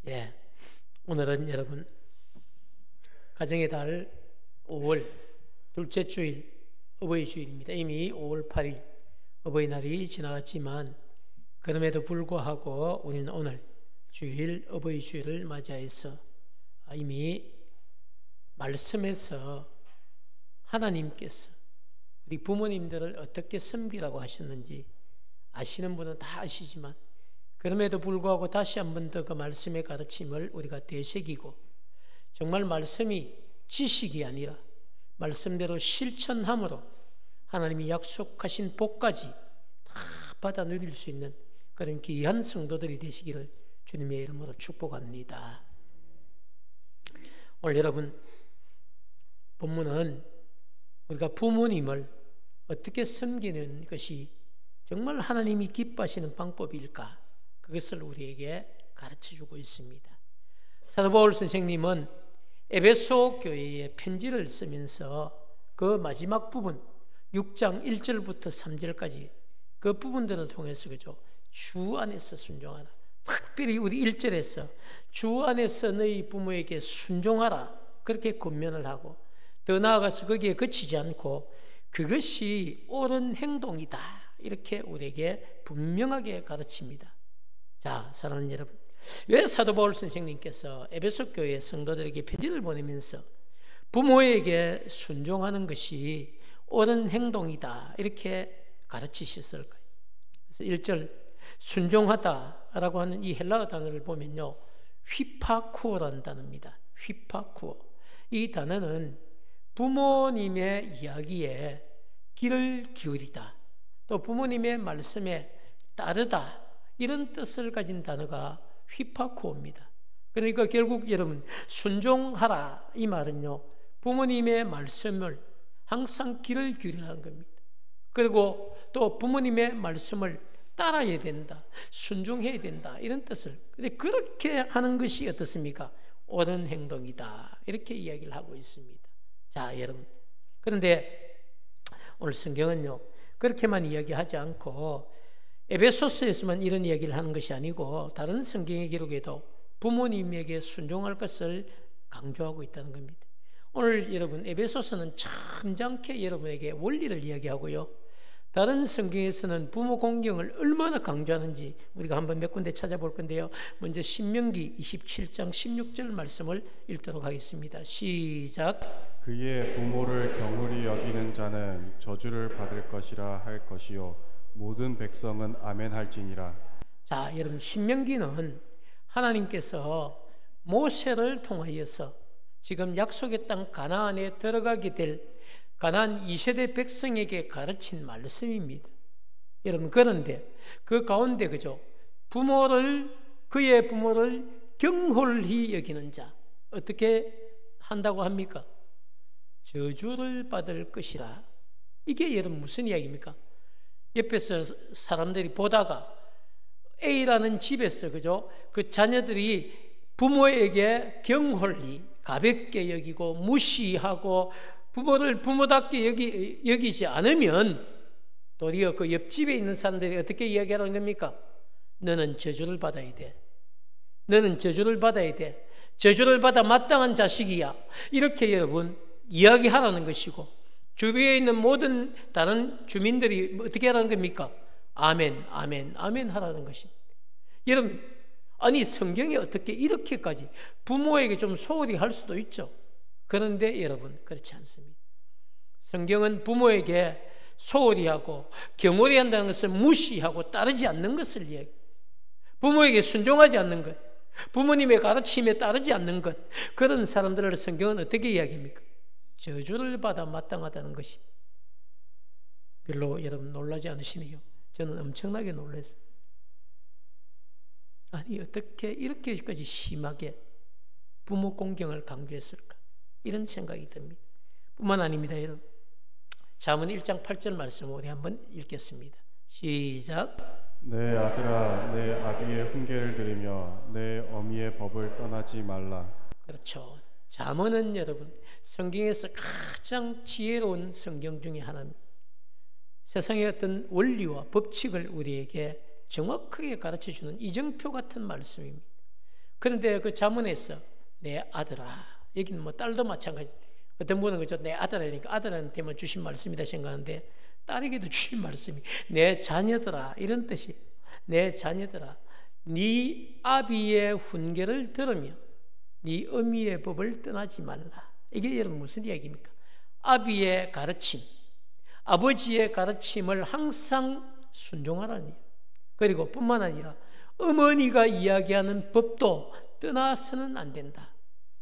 예, 오늘은 여러분 가정의 달 5월 둘째 주일 어버이 주일입니다. 이미 5월 8일 어버이날이 지나갔지만 그럼에도 불구하고 우리는 오늘 주일 어버이 주일을 맞이해서 이미 말씀에서 하나님께서 우리 부모님들을 어떻게 섬기라고 하셨는지 아시는 분은 다 아시지만 그럼에도 불구하고 다시 한 번 더 그 말씀의 가르침을 우리가 되새기고 정말 말씀이 지식이 아니라 말씀대로 실천함으로 하나님이 약속하신 복까지 다 받아 누릴 수 있는 그런 귀한 성도들이 되시기를 주님의 이름으로 축복합니다. 오늘 여러분 본문은 우리가 부모님을 어떻게 섬기는 것이 정말 하나님이 기뻐하시는 방법일까? 그것을 우리에게 가르쳐주고 있습니다. 사도 바울 선생님은 에베소 교회에 편지를 쓰면서 그 마지막 부분 6장 1절부터 3절까지 그 부분들을 통해서 그죠? 주 안에서 순종하라. 특별히 우리 1절에서 주 안에서 너희 부모에게 순종하라 그렇게 권면을 하고 더 나아가서 거기에 그치지 않고 그것이 옳은 행동이다 이렇게 우리에게 분명하게 가르칩니다. 자, 사랑하는 여러분, 왜 사도 바울 선생님께서 에베소 교회 성도들에게 편지를 보내면서 부모에게 순종하는 것이 옳은 행동이다 이렇게 가르치셨을까요? 그래서 1절 순종하다라고 하는 이 헬라어 단어를 보면요, 휘파쿠오라는 단어입니다. 휘파쿠오. 이 단어는 부모님의 이야기에 귀를 기울이다, 또 부모님의 말씀에 따르다 이런 뜻을 가진 단어가 휘파쿠오입니다. 그러니까 결국 여러분 순종하라 이 말은요, 부모님의 말씀을 항상 귀를 기울이라는 겁니다. 그리고 또 부모님의 말씀을 따라야 된다, 순종해야 된다 이런 뜻을. 근데 그렇게 하는 것이 어떻습니까? 옳은 행동이다 이렇게 이야기를 하고 있습니다. 자, 여러분, 그런데 오늘 성경은요 그렇게만 이야기하지 않고 에베소서에서만 이런 이야기를 하는 것이 아니고 다른 성경의 기록에도 부모님에게 순종할 것을 강조하고 있다는 겁니다. 오늘 여러분 에베소서는 참잖게 여러분에게 원리를 이야기하고요, 다른 성경에서는 부모 공경을 얼마나 강조하는지 우리가 한번 몇 군데 찾아볼 건데요, 먼저 신명기 27장 16절 말씀을 읽도록 하겠습니다. 시작. 그의 부모를 경홀히 여기는 자는 저주를 받을 것이라 할 것이요 모든 백성은 아멘할지니라. 자, 여러분 신명기는 하나님께서 모세를 통하여서 지금 약속의 땅 가나안에 들어가게 될 가나안 2세대 백성에게 가르친 말씀입니다. 여러분, 그런데 그 가운데 그죠? 그의 부모를 경홀히 여기는 자 어떻게 한다고 합니까? 저주를 받을 것이라. 이게 여러분 무슨 이야기입니까? 옆에서 사람들이 보다가 A라는 집에서 그죠? 그 자녀들이 부모에게 경홀히 가볍게 여기고 무시하고 부모를 부모답게 여기지 않으면 도리어 그 옆집에 있는 사람들이 어떻게 이야기하는 겁니까? 너는 저주를 받아야 돼. 너는 저주를 받아야 돼. 저주를 받아 마땅한 자식이야. 이렇게 여러분 이야기하라는 것이고, 주위에 있는 모든 다른 주민들이 어떻게 하라는 겁니까? 아멘, 아멘, 아멘 하라는 것입니다. 여러분, 아니 성경이 어떻게 이렇게까지 부모에게 좀 소홀히 할 수도 있죠. 그런데 여러분 그렇지 않습니다. 성경은 부모에게 소홀히 하고 경홀히 한다는 것을 무시하고 따르지 않는 것을 이야기해요. 부모에게 순종하지 않는 것, 부모님의 가르침에 따르지 않는 것, 그런 사람들을 성경은 어떻게 이야기합니까? 저주를 받아 마땅하다는 것입니다. 별로 여러분 놀라지 않으시네요. 저는 엄청나게 놀랐어요. 아니 어떻게 이렇게까지 심하게 부모 공경을 강조했을까? 이런 생각이 듭니다. 뿐만 아닙니다. 여러분, 잠언 1장 8절 말씀 우리 한번 읽겠습니다. 시작. 내 아들아 내 아비의 훈계를 들으며 내 어미의 법을 떠나지 말라. 그렇죠. 잠언은 여러분 성경에서 가장 지혜로운 성경 중에 하나입니다. 세상의 어떤 원리와 법칙을 우리에게 정확하게 가르쳐주는 이정표 같은 말씀입니다. 그런데 그 자문에서 내 아들아, 여기는 뭐 딸도 마찬가지. 어떤 분은 그죠, 내 아들이니까 아들한테만 주신 말씀이다 생각하는데 딸에게도 주신 말씀이 내 자녀들아 이런 뜻이. 내 자녀들아, 네 아비의 훈계를 들으며 네 어미의 법을 떠나지 말라. 이게 여러분 무슨 이야기입니까? 아비의 가르침, 아버지의 가르침을 항상 순종하라니. 그리고 뿐만 아니라 어머니가 이야기하는 법도 떠나서는 안 된다.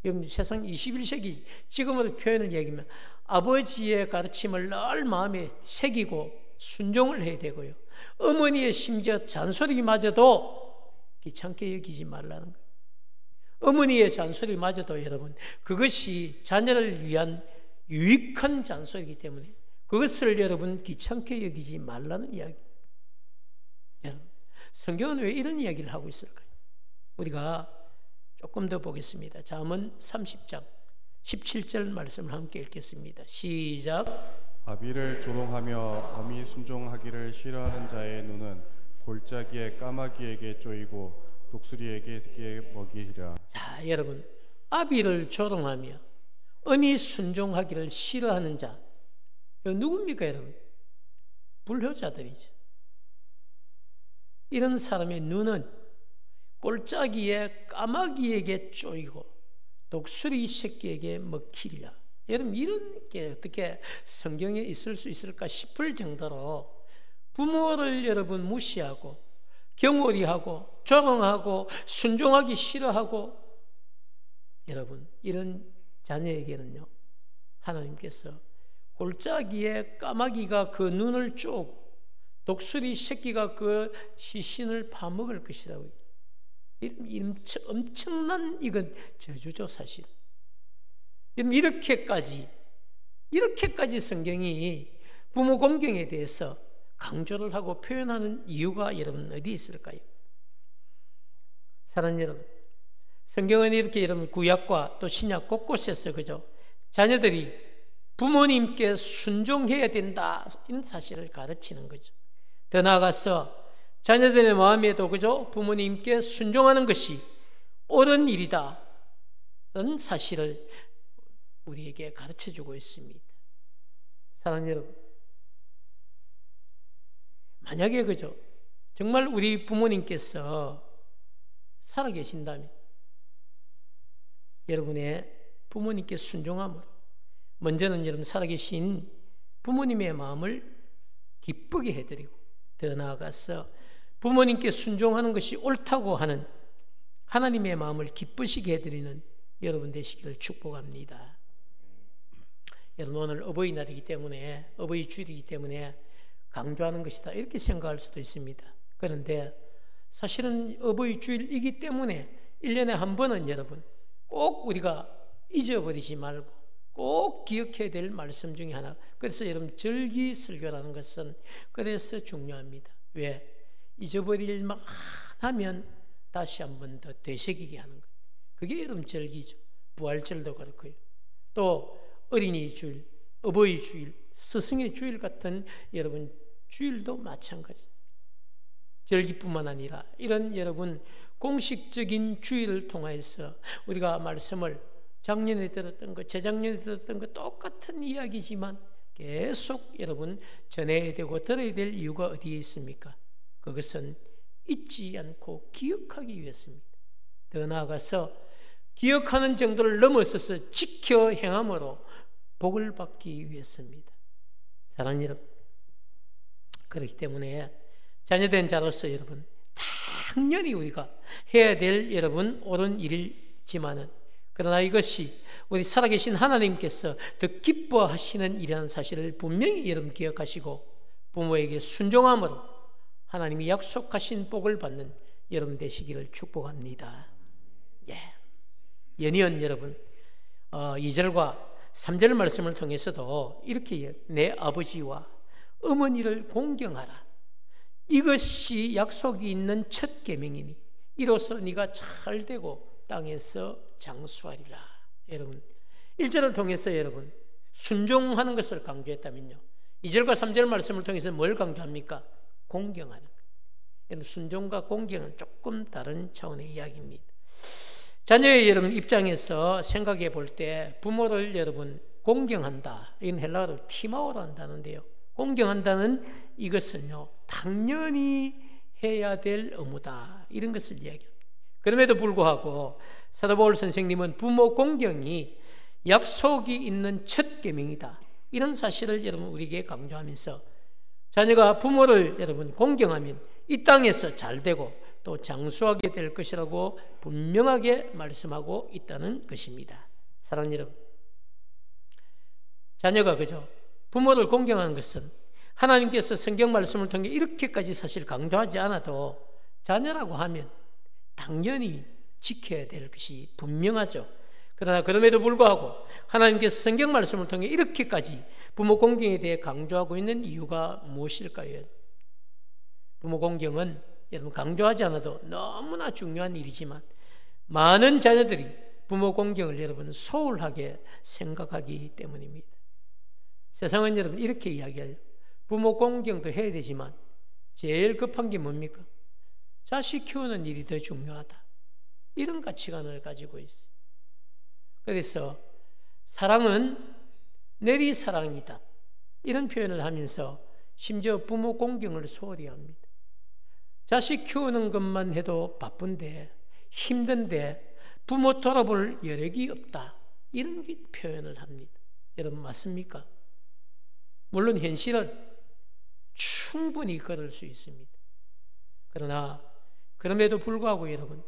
여러분 세상 21세기 지금으로 표현을 얘기하면 아버지의 가르침을 늘 마음에 새기고 순종을 해야 되고요. 어머니의 심지어 잔소리마저도 귀찮게 여기지 말라는 거예요. 어머니의 잔소리마저도 여러분 그것이 자녀를 위한 유익한 잔소리이기 때문에 그것을 여러분 귀찮게 여기지 말라는 이야기. 여러분 성경은 왜 이런 이야기를 하고 있을까요? 우리가 조금 더 보겠습니다. 잠언 30장 17절 말씀을 함께 읽겠습니다. 시작. 아비를 조롱하며 어미 순종하기를 싫어하는 자의 눈은 골짜기의 까마귀에게 쪼이고 독수리에게 먹이리라. 자, 여러분 아비를 조롱하며 어미 순종하기를 싫어하는 자, 누굽니까 여러분? 불효자들이죠. 이런 사람의 눈은 골짜기에 까마귀에게 쪼이고 독수리 새끼에게 먹히리라. 여러분 이런 게 어떻게 성경에 있을 수 있을까 싶을 정도로 부모를 여러분 무시하고 경홀히하고 조롱하고 순종하기 싫어하고 여러분 이런 자녀에게는요 하나님께서 골짜기에 까마귀가 그 눈을 쪼고 독수리 새끼가 그 시신을 파먹을 것이라고. 이런 엄청난 이건 저주죠 사실. 이렇게까지 성경이 부모 공경에 대해서 강조를 하고 표현하는 이유가 여러분 어디 있을까요? 사랑하는 여러분, 성경은 이렇게 여러분 구약과 또 신약 곳곳에서 그죠 자녀들이 부모님께 순종해야 된다 이런 사실을 가르치는 거죠. 더 나아가서 자녀들의 마음에도 그죠 부모님께 순종하는 것이 옳은 일이다 이런 사실을 우리에게 가르쳐주고 있습니다. 사랑하는 여러분, 만약에 그죠 정말 우리 부모님께서 살아계신다면 여러분의 부모님께 순종함으로 먼저는 여러분 살아계신 부모님의 마음을 기쁘게 해드리고 더 나아가서 부모님께 순종하는 것이 옳다고 하는 하나님의 마음을 기쁘시게 해드리는 여러분 되시기를 축복합니다. 여러분 오늘 어버이날이기 때문에 어버이 주일이기 때문에 강조하는 것이다 이렇게 생각할 수도 있습니다. 그런데 사실은 어버이 주일이기 때문에 1년에 한 번은 여러분 꼭 우리가 잊어버리지 말고 꼭 기억해야 될 말씀 중에 하나. 그래서 여러분 절기설교라는 것은 그래서 중요합니다. 왜? 잊어버릴만 하면 다시 한 번 더 되새기게 하는 거예요. 그게 여러분 절기죠. 부활절도 그렇고요. 또 어린이 주일, 어버이 주일, 스승의 주일 같은 여러분 주일도 마찬가지. 절기뿐만 아니라 이런 여러분 공식적인 주일을 통해서 우리가 말씀을 작년에 들었던 것, 재작년에 들었던 것 똑같은 이야기지만 계속 여러분 전해야 되고 들어야 될 이유가 어디에 있습니까? 그것은 잊지 않고 기억하기 위해서입니다. 더 나아가서 기억하는 정도를 넘어서서 지켜 행함으로 복을 받기 위해서입니다. 사랑하는 여러분, 그렇기 때문에 자녀된 자로서 여러분 당연히 우리가 해야 될 여러분 옳은 일이지만은 그러나 이것이 우리 살아계신 하나님께서 더 기뻐하시는 일이라는 사실을 분명히 여러분 기억하시고 부모에게 순종함으로 하나님이 약속하신 복을 받는 여러분 되시기를 축복합니다. 연이은 여러분 2절과 3절 말씀을 통해서도 이렇게 내 아버지와 어머니를 공경하라. 이것이 약속이 있는 첫 계명이니 이로써 네가 잘 되고 땅에서 장수하리라. 여러분 1절을 통해서 여러분 순종하는 것을 강조했다면요 2절과 3절 말씀을 통해서 뭘 강조합니까? 공경하는 것. 순종과 공경은 조금 다른 차원의 이야기입니다. 자녀의 여러분 입장에서 생각해 볼 때 부모를 여러분 공경한다. 이건 헬라어로 티마오라 한다는데요. 공경한다는 이것은요, 당연히 해야 될 의무다. 이런 것을 이야기합니다. 그럼에도 불구하고 사도 바울 선생님은 부모 공경이 약속이 있는 첫 계명이다. 이런 사실을 여러분 우리에게 강조하면서 자녀가 부모를 여러분 공경하면 이 땅에서 잘 되고 또 장수하게 될 것이라고 분명하게 말씀하고 있다는 것입니다. 사랑하는 여러분, 자녀가 그죠? 부모를 공경하는 것은 하나님께서 성경 말씀을 통해 이렇게까지 사실 강조하지 않아도 자녀라고 하면 당연히 지켜야 될 것이 분명하죠. 그러나 그럼에도 불구하고 하나님께서 성경 말씀을 통해 이렇게까지 부모 공경에 대해 강조하고 있는 이유가 무엇일까요? 부모 공경은 여러분 강조하지 않아도 너무나 중요한 일이지만 많은 자녀들이 부모 공경을 여러분 소홀하게 생각하기 때문입니다. 세상은 여러분 이렇게 이야기해요. 부모 공경도 해야 되지만 제일 급한 게 뭡니까? 자식 키우는 일이 더 중요하다. 이런 가치관을 가지고 있어요. 그래서 사랑은 내리사랑이다. 이런 표현을 하면서 심지어 부모 공경을 소홀히 합니다. 자식 키우는 것만 해도 바쁜데 힘든데 부모 돌아볼 여력이 없다. 이런 표현을 합니다. 여러분 맞습니까? 물론 현실은 충분히 그럴 수 있습니다. 그러나 그럼에도 불구하고 여러분,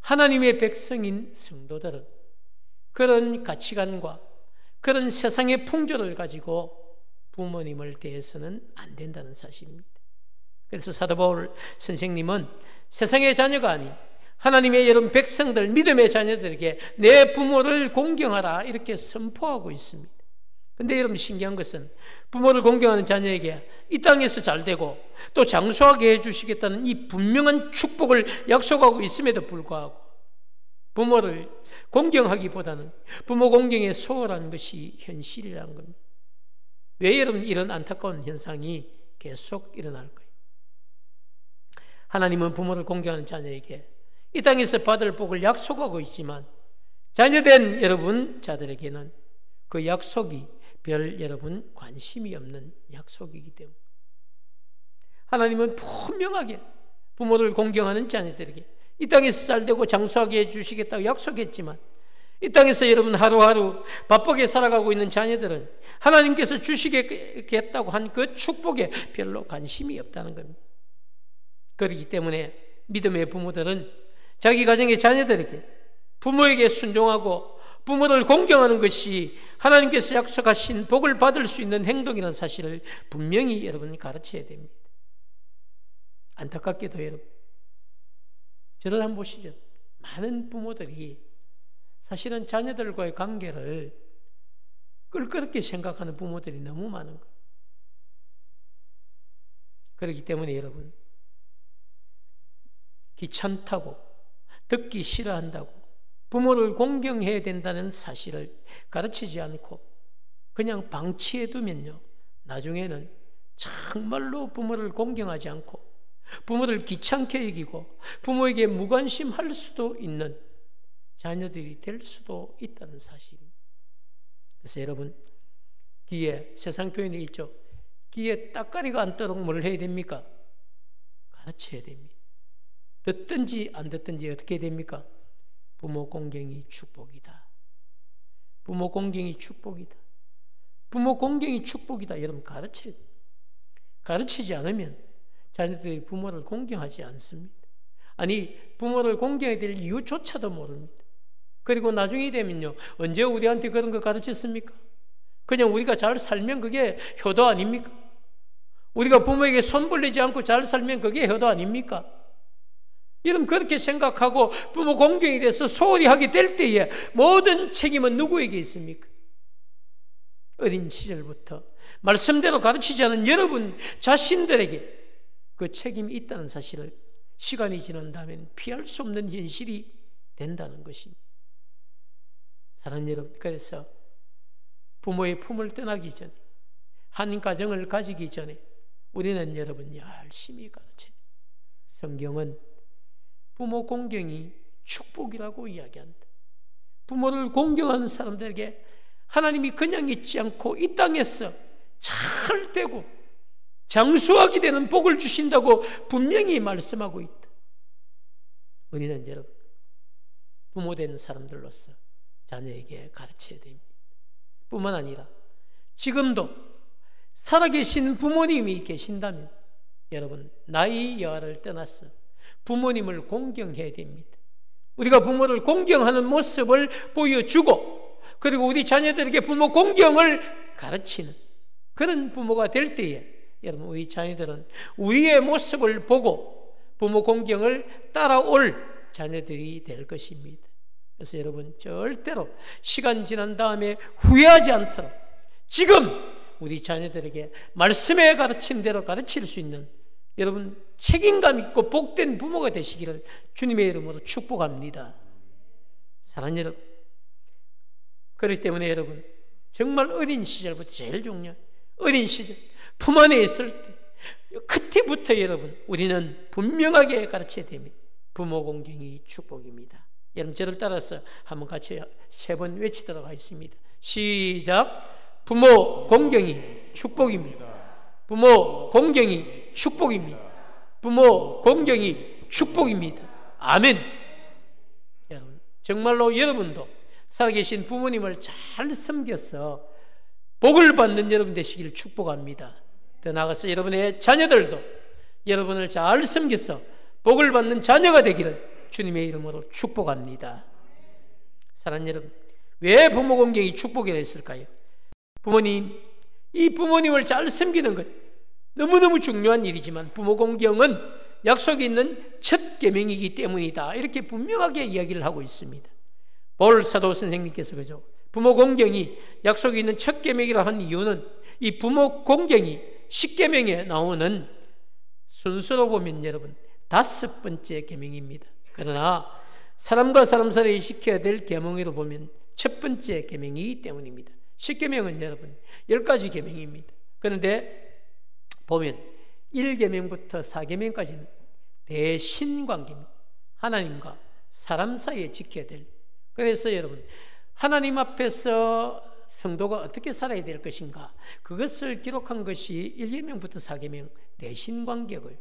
하나님의 백성인 성도들은 그런 가치관과 그런 세상의 풍조를 가지고 부모님을 대해서는 안 된다는 사실입니다. 그래서 사도 바울 선생님은 세상의 자녀가 아닌 하나님의 여러분 백성들, 믿음의 자녀들에게 내 부모를 공경하라 이렇게 선포하고 있습니다. 근데 여러분 신기한 것은 부모를 공경하는 자녀에게 이 땅에서 잘 되고 또 장수하게 해주시겠다는 이 분명한 축복을 약속하고 있음에도 불구하고 부모를 공경하기보다는 부모 공경에 소홀한 것이 현실이라는 겁니다. 왜 여러분 이런 안타까운 현상이 계속 일어날 거예요? 하나님은 부모를 공경하는 자녀에게 이 땅에서 받을 복을 약속하고 있지만 자녀된 여러분 자들에게는 그 약속이 별 여러분 관심이 없는 약속이기 때문에 하나님은 분명하게 부모를 공경하는 자녀들에게 이 땅에서 잘되고 장수하게 해주시겠다고 약속했지만 이 땅에서 여러분 하루하루 바쁘게 살아가고 있는 자녀들은 하나님께서 주시겠다고 한 그 축복에 별로 관심이 없다는 겁니다. 그렇기 때문에 믿음의 부모들은 자기 가정의 자녀들에게 부모에게 순종하고 부모를 공경하는 것이 하나님께서 약속하신 복을 받을 수 있는 행동이라는 사실을 분명히 여러분이 가르쳐야 됩니다. 안타깝게도 여러분, 저를 한번 보시죠. 많은 부모들이 사실은 자녀들과의 관계를 껄끄럽게 생각하는 부모들이 너무 많은 거예요. 그렇기 때문에 여러분, 귀찮다고 듣기 싫어한다고 부모를 공경해야 된다는 사실을 가르치지 않고 그냥 방치해두면요, 나중에는 정말로 부모를 공경하지 않고 부모를 귀찮게 여기고 부모에게 무관심할 수도 있는 자녀들이 될 수도 있다는 사실입니다. 그래서 여러분, 귀에 세상 표현이 있죠. 귀에 따까리가 앉도록 뭘 해야 됩니까? 가르쳐야 됩니다. 듣든지 안 듣든지 어떻게 됩니까? 부모 공경이 축복이다. 부모 공경이 축복이다. 부모 공경이 축복이다. 여러분 가르쳐야 돼요. 가르치지 않으면 자녀들이 부모를 공경하지 않습니다. 아니, 부모를 공경해야 될 이유조차도 모릅니다. 그리고 나중에 되면요, 언제 우리한테 그런 거 가르쳤습니까? 그냥 우리가 잘 살면 그게 효도 아닙니까? 우리가 부모에게 손 벌리지 않고 잘 살면 그게 효도 아닙니까? 여러분 그렇게 생각하고 부모 공경에 대해서 소홀히 하게 될 때에 모든 책임은 누구에게 있습니까? 어린 시절부터 말씀대로 가르치지 않은 여러분 자신들에게 그 책임이 있다는 사실을 시간이 지난 다음엔 피할 수 없는 현실이 된다는 것입니다. 사랑하는 여러분, 그래서 부모의 품을 떠나기 전에, 한 가정을 가지기 전에 우리는 여러분 열심히 가르쳐요. 성경은 부모 공경이 축복이라고 이야기한다. 부모를 공경하는 사람들에게 하나님이 그냥 있지 않고 이 땅에서 잘 되고 장수하게 되는 복을 주신다고 분명히 말씀하고 있다. 우리는 여러분, 부모 된 사람들로서 자녀에게 가르쳐야 됩니다. 뿐만 아니라 지금도 살아계신 부모님이 계신다면 여러분, 나이 여하를 떠나서 부모님을 공경해야 됩니다. 우리가 부모를 공경하는 모습을 보여주고, 그리고 우리 자녀들에게 부모 공경을 가르치는 그런 부모가 될 때에 여러분, 우리 자녀들은 우리의 모습을 보고 부모 공경을 따라올 자녀들이 될 것입니다. 그래서 여러분, 절대로 시간 지난 다음에 후회하지 않도록 지금 우리 자녀들에게 말씀에 가르친 대로 가르칠 수 있는 여러분, 책임감 있고 복된 부모가 되시기를 주님의 이름으로 축복합니다. 사랑하는 여러분, 그렇기 때문에 여러분, 정말 어린 시절부터 제일 중요한 어린 시절 품 안에 있을 때 그때부터 여러분, 우리는 분명하게 가르쳐야 됩니다. 부모 공경이 축복입니다. 여러분, 저를 따라서 한번 같이 3번 외치도록 하겠습니다. 시작. 부모 공경이 축복입니다. 부모 공경이 축복입니다. 부모 공경이 축복입니다. 아멘. 여러분, 정말로 여러분도 살아계신 부모님을 잘 섬겨서 복을 받는 여러분 되시기를 축복합니다. 더 나아가서 여러분의 자녀들도 여러분을 잘 섬겨서 복을 받는 자녀가 되기를 주님의 이름으로 축복합니다. 사랑하는 여러분, 왜 부모 공경이 축복이라 했을까요? 부모님, 이 부모님을 잘 섬기는 것 너무너무 중요한 일이지만 부모 공경은 약속이 있는 첫 계명이기 때문이다. 이렇게 분명하게 이야기를 하고 있습니다. 볼 사도 선생님께서 그죠? 부모 공경이 약속이 있는 첫 계명이라 한 이유는 이 부모 공경이 10계명에 나오는 순서로 보면 여러분 5번째 계명입니다. 그러나 사람과 사람 사이에 지켜야 될 계명으로 보면 첫 번째 계명이기 때문입니다. 10계명은 여러분 10가지 계명입니다. 그런데 보면 1계명부터 4계명까지는 대신관계입니다. 하나님과 사람 사이에 지켜야 될. 그래서 여러분, 하나님 앞에서 성도가 어떻게 살아야 될 것인가, 그것을 기록한 것이 1계명부터 4계명 대신관계고요.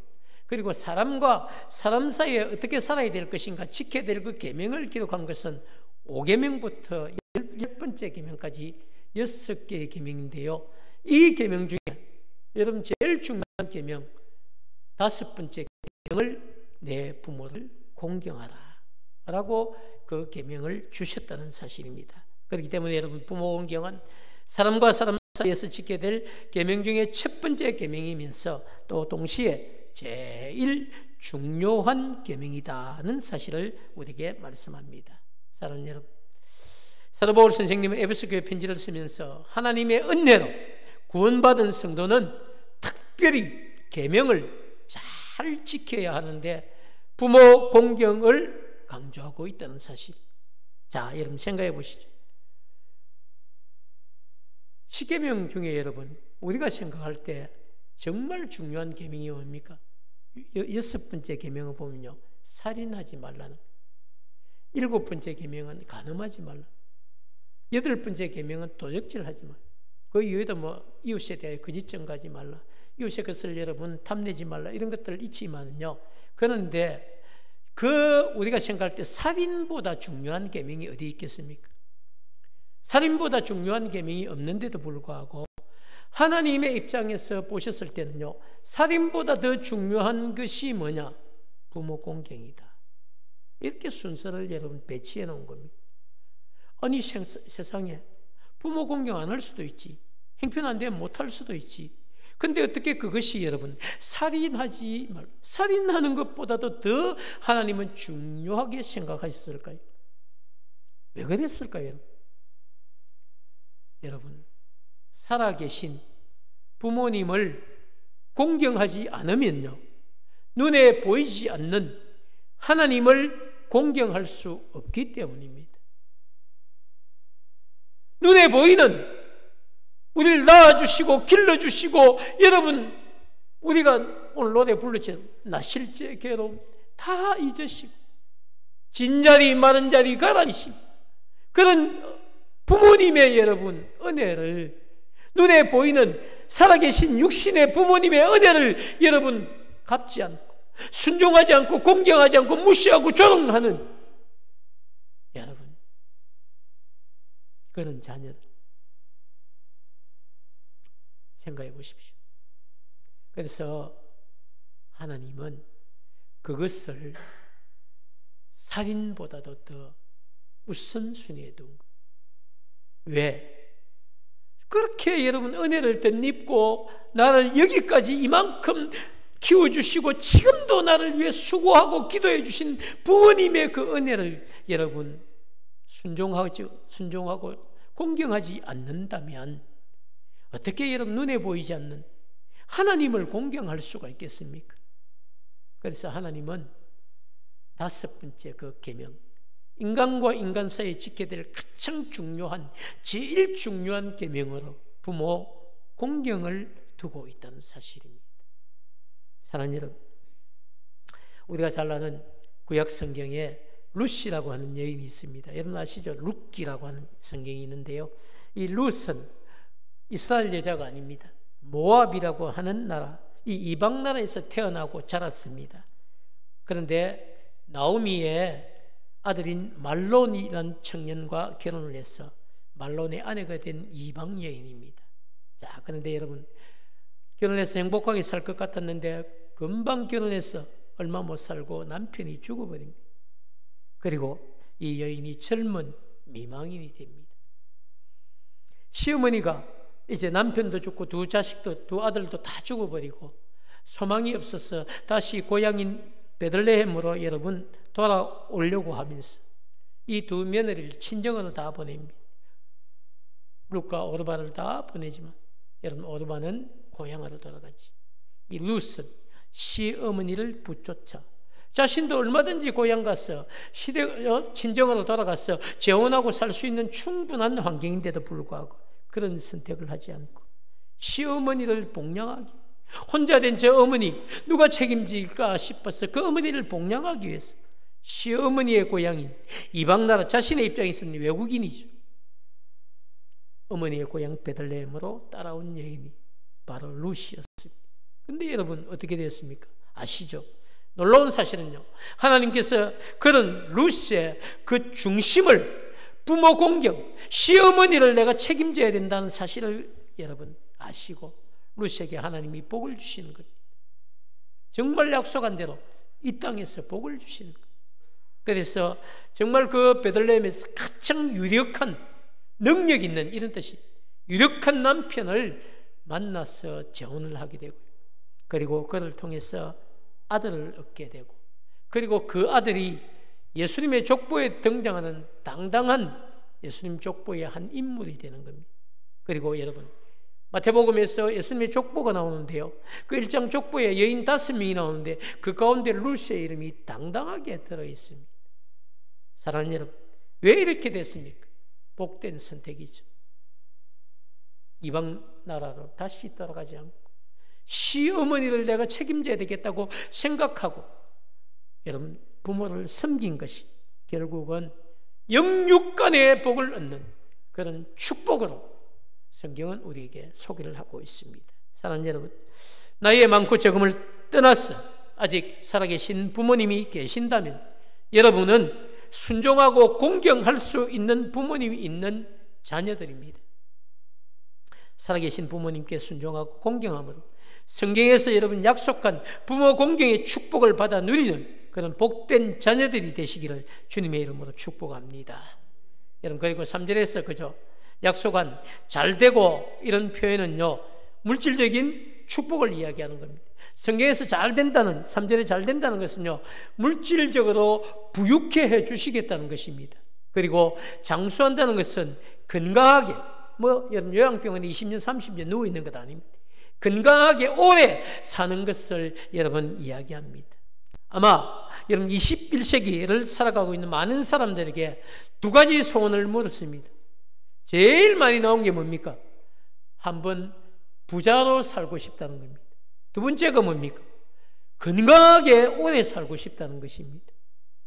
그리고 사람과 사람 사이에 어떻게 살아야 될 것인가, 지켜야 될 그 계명을 기록한 것은 5계명부터 10번째 계명까지 6개의 계명인데요. 이 계명 중에 여러분 제일 중요한 계명 5번째 계명을 내 부모를 공경하라 라고 그 계명을 주셨다는 사실입니다. 그렇기 때문에 여러분, 부모 공경은 사람과 사람 사이에서 지켜야 될 계명 중에 첫 번째 계명이면서 또 동시에 제일 중요한 계명이다는 사실을 우리에게 말씀합니다. 사랑하는 여러분, 사도 바울 선생님은 에베소 교회 편지를 쓰면서 하나님의 은혜로 구원받은 성도는 특별히 계명을 잘 지켜야 하는데 부모 공경을 강조하고 있다는 사실. 자, 여러분 생각해 보시죠. 10계명 중에 여러분 우리가 생각할 때 정말 중요한 계명이 뭡니까? 6번째 계명을 보면요, 살인하지 말라는, 7번째 계명은 간음하지 말라, 8번째 계명은 도적질하지 말라, 그 이외에도 뭐 이웃에 대해 거짓 증거하지 말라, 이웃의 것을 여러분 탐내지 말라, 이런 것들 있지만요. 그런데 우리가 생각할 때 살인보다 중요한 계명이 어디 있겠습니까? 살인보다 중요한 계명이 없는데도 불구하고 하나님의 입장에서 보셨을 때는요, 살인보다 더 중요한 것이 뭐냐? 부모 공경이다. 이렇게 순서를 여러분 배치해 놓은 겁니다. 아니, 세상에 부모 공경 안 할 수도 있지, 형편 안 되면 못 할 수도 있지. 근데 어떻게 그것이 여러분 살인하지 말, 살인하는 것보다도 더 하나님은 중요하게 생각하셨을까요? 왜 그랬을까요? 여러분, 살아계신 부모님을 공경하지 않으면요, 눈에 보이지 않는 하나님을 공경할 수 없기 때문입니다. 눈에 보이는 우리를 낳아주시고 길러주시고, 여러분 우리가 오늘 노래 불렀죠. 나 실제 괴로움 다 잊으시고 진자리 마른 자리 가라니심. 그런 부모님의 여러분 은혜를, 눈에 보이는 살아계신 육신의 부모님의 은혜를 여러분 갚지 않고, 순종하지 않고, 공경하지 않고, 무시하고 조롱하는 여러분, 그런 자녀들 생각해 보십시오. 그래서 하나님은 그것을 살인보다도 더 우선순위에 둔 거예요. 왜? 그렇게 여러분 은혜를 덧입고 나를 여기까지 이만큼 키워주시고 지금도 나를 위해 수고하고 기도해 주신 부모님의 그 은혜를 여러분 순종하고 공경하지 않는다면 어떻게 여러분 눈에 보이지 않는 하나님을 공경할 수가 있겠습니까? 그래서 하나님은 다섯 번째 그 계명, 인간과 인간 사이에 지켜야 될 가장 중요한, 제일 중요한 계명으로 부모 공경을 두고 있다는 사실입니다. 사랑하는 여러분, 우리가 잘 아는 구약 성경에 룻이라고 하는 여인이 있습니다. 여러분 아시죠? 룻기라고 하는 성경이 있는데요, 이 룻은 이스라엘 여자가 아닙니다. 모압이라고 하는 나라, 이 이방 나라에서 태어나고 자랐습니다. 그런데 나오미의 아들인 말론이라는 청년과 결혼을 해서 말론의 아내가 된 이방 여인입니다. 자, 그런데 여러분, 결혼해서 행복하게 살 것 같았는데 금방 결혼해서 얼마 못 살고 남편이 죽어버립니다. 그리고 이 여인이 젊은 미망인이 됩니다. 시어머니가 이제 남편도 죽고 두 자식도, 두 아들도 다 죽어버리고 소망이 없어서 다시 고향인 베들레헴으로 여러분 돌아오려고 하면서 이 두 며느리를 친정으로 다 보냅니다. 룻과 오르바를 다 보내지만 여러분, 오르바는 고향으로 돌아가지. 이 룻은 시어머니를 붙쫓아 자신도 얼마든지 고향 가서 친정으로 돌아가서 재혼하고 살 수 있는 충분한 환경인데도 불구하고 그런 선택을 하지 않고 시어머니를 복양하기, 혼자 된 저 어머니 누가 책임질까 싶어서 그 어머니를 복양하기 위해서 시어머니의 고향인 이방나라, 자신의 입장에서는 외국인이죠, 어머니의 고향 베들레헴으로 따라온 여인이 바로 룻이었습니다. 그런데 여러분 어떻게 되었습니까? 아시죠? 놀라운 사실은요, 하나님께서 그런 룻의 그 중심을, 부모 공경, 시어머니를 내가 책임져야 된다는 사실을 여러분 아시고 룻에게 하나님이 복을 주시는 겁니다. 정말 약속한 대로 이 땅에서 복을 주시는 겁니다. 그래서 정말 그 베들레헴에서 가장 유력한, 능력 있는, 이런 뜻이 유력한 남편을 만나서 재혼을 하게 되고, 그리고 그를 통해서 아들을 얻게 되고, 그리고 그 아들이 예수님의 족보에 등장하는 당당한 예수님 족보의 한 인물이 되는 겁니다. 그리고 여러분, 마태복음에서 예수님의 족보가 나오는데요, 그 1장 족보에 여인 5명이 나오는데 그 가운데 룻의 이름이 당당하게 들어있습니다. 사랑하는 여러분, 왜 이렇게 됐습니까? 복된 선택이죠. 이방 나라로 다시 돌아가지 않고 시어머니를 내가 책임져야 되겠다고 생각하고 여러분 부모를 섬긴 것이 결국은 영육간의 복을 얻는 그런 축복으로 성경은 우리에게 소개를 하고 있습니다. 사랑하는 여러분, 나이에 많고 적음을 떠나서 아직 살아계신 부모님이 계신다면 여러분은 순종하고 공경할 수 있는 부모님이 있는 자녀들입니다. 살아계신 부모님께 순종하고 공경함으로 성경에서 여러분 약속한 부모 공경의 축복을 받아 누리는 그런 복된 자녀들이 되시기를 주님의 이름으로 축복합니다. 여러분, 그리고 3절에서 그죠, 약속한 잘되고 이런 표현은요, 물질적인 축복을 이야기하는 겁니다. 성경에서 잘 된다는, 3절에 잘 된다는 것은요, 물질적으로 부유케 해 주시겠다는 것입니다. 그리고 장수한다는 것은 건강하게, 여러분 요양병원에 20년 30년 누워있는 것 아닙니다. 건강하게 오래 사는 것을 여러분 이야기합니다. 아마 여러분 21세기를 살아가고 있는 많은 사람들에게 두 가지 소원을 물었습니다. 제일 많이 나온 게 뭡니까? 한번 부자로 살고 싶다는 겁니다. 두 번째가 뭡니까? 건강하게 오래 살고 싶다는 것입니다.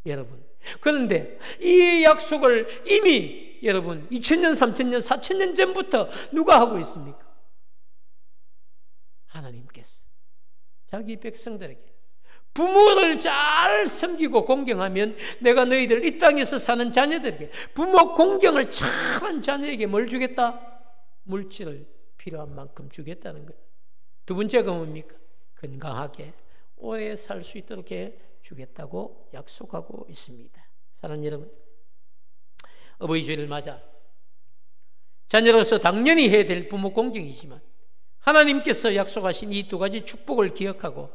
여러분, 그런데 이 약속을 이미 여러분 2000년, 3000년, 4000년 전부터 누가 하고 있습니까? 하나님께서 자기 백성들에게 부모를 잘 섬기고 공경하면 내가 너희들 이 땅에서 사는 자녀들에게 부모 공경을 잘한 자녀에게 뭘 주겠다? 물질을 필요한 만큼 주겠다는 거예요. 두 번째가 뭡니까? 건강하게 오래 살 수 있도록 주겠다고 약속하고 있습니다. 사랑하는 여러분, 어버이 주일을 맞아 자녀로서 당연히 해야 될 부모 공경이지만 하나님께서 약속하신 이 두 가지 축복을 기억하고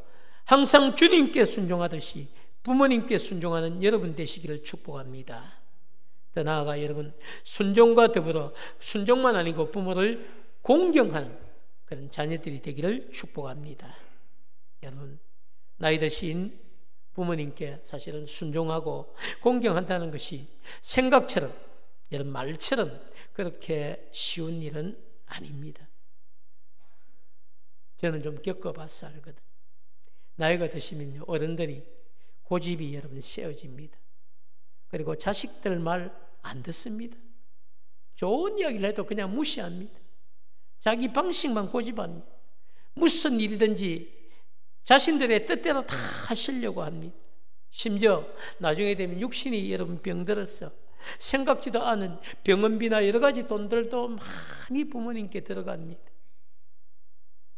항상 주님께 순종하듯이 부모님께 순종하는 여러분 되시기를 축복합니다. 더 나아가 여러분, 순종과 더불어 순종만 아니고 부모를 공경하는 그런 자녀들이 되기를 축복합니다. 여러분, 나이 드신 부모님께 사실은 순종하고 공경한다는 것이 생각처럼, 여러분 말처럼 그렇게 쉬운 일은 아닙니다. 저는 좀 겪어봐서 알거든. 나이가 드시면요, 어른들이 고집이 여러분 세워집니다. 그리고 자식들 말 안 듣습니다. 좋은 이야기를 해도 그냥 무시합니다. 자기 방식만 고집합니다. 무슨 일이든지 자신들의 뜻대로 다 하시려고 합니다. 심지어 나중에 되면 육신이 여러분 병들어서 생각지도 않은 병원비나 여러 가지 돈들도 많이 부모님께 들어갑니다.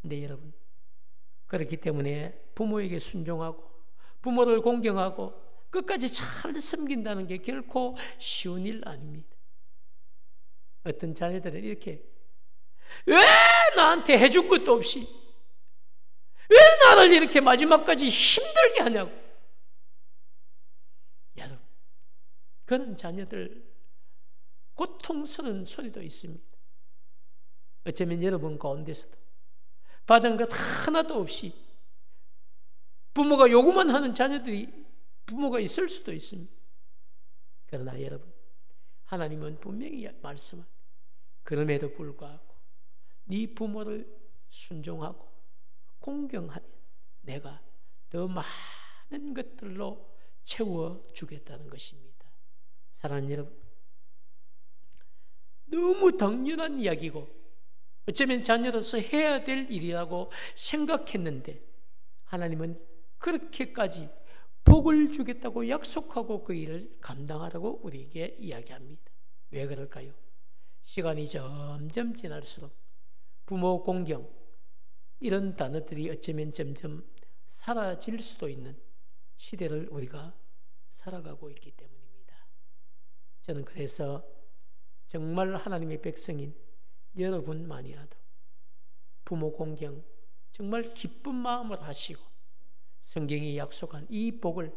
근데 여러분, 그렇기 때문에 부모에게 순종하고 부모를 공경하고 끝까지 잘 섬긴다는 게 결코 쉬운 일 아닙니다. 어떤 자녀들은 이렇게, 왜 나한테 해준 것도 없이 왜 나를 이렇게 마지막까지 힘들게 하냐고. 여러분, 그런 자녀들 고통스러운 소리도 있습니다. 어쩌면 여러분 가운데서도 받은 것 하나도 없이 부모가 요구만 하는 자녀들이 부모가 있을 수도 있습니다. 그러나 여러분, 하나님은 분명히 말씀합니다. 그럼에도 불구하고 네 부모를 순종하고 공경하면 내가 더 많은 것들로 채워주겠다는 것입니다. 사랑하는 여러분, 너무 당연한 이야기고 어쩌면 자녀로서 해야 될 일이라고 생각했는데 하나님은 그렇게까지 복을 주겠다고 약속하고 그 일을 감당하라고 우리에게 이야기합니다. 왜 그럴까요? 시간이 점점 지날수록 부모 공경 이런 단어들이 어쩌면 점점 사라질 수도 있는 시대를 우리가 살아가고 있기 때문입니다. 저는 그래서 정말 하나님의 백성인 여러분만이라도 부모 공경 정말 기쁜 마음으로 하시고 성경이 약속한 이 복을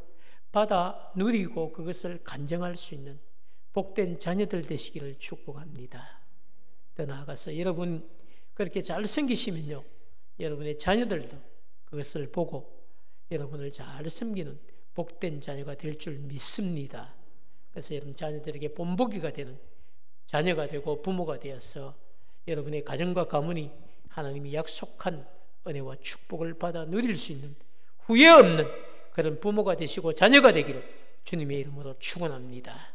받아 누리고 그것을 간증할 수 있는 복된 자녀들 되시기를 축복합니다. 더 나아가서 여러분 그렇게 잘 섬기시면요, 여러분의 자녀들도 그것을 보고 여러분을 잘 섬기는 복된 자녀가 될 줄 믿습니다. 그래서 여러분 자녀들에게 본보기가 되는 자녀가 되고 부모가 되어서 여러분의 가정과 가문이 하나님이 약속한 은혜와 축복을 받아 누릴 수 있는 후회 없는 그런 부모가 되시고 자녀가 되기를 주님의 이름으로 축원합니다.